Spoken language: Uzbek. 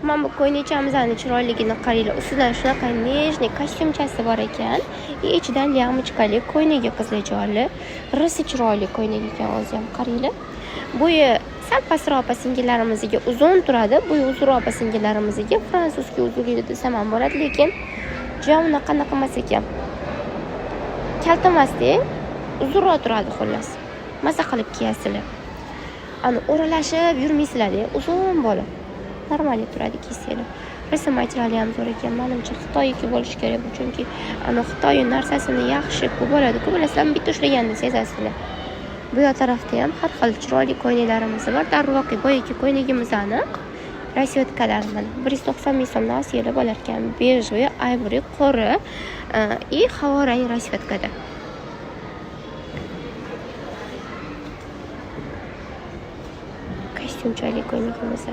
Mana bu ko'ylakchamizni chiroyligini qaranglar. Ustidan shunaqa nejniy kostyumchasi bor ekan. Ichidan lyamочкali ko'ylagi qiziljonli. Risi chiroyli ko'ylak ekan o'zi ham qaranglar. Bo'yi sal pastroq opa-singillarimizga uzun turadi. Bo'yi uzunroq opa-singillarimizga fransuzcha uzunligi desam ham bo'ladi, lekin jam qanaqa emas ekan. Kaltamasda uzunroq turadi xullas. Maza qilib kiyasizlar. Ani o'ralashib yurmaysizlar-da, uzun bo'lib. Normal turadi kiysanglar. Rasm materiali ham zo'r ekan. Menimcha Xitoyniki bo'lishi kerak bu, chunki Xitoy narsasini yaxshi ko'p bo'ladi-ku, bilasizlar, bitta ushlaganda sezasizlar. Bu yoq tarafda ham har xil chiroyli ko'ylaklarimiz bor. Darvoqe boyagi ko'ylagimizni rasvetkalar mana 190 ming so'mdan asiylar bo'lar ekan. Bejli, ivory, qora havo rang rasvetkada. Kostyumchali ko'ylagimiz.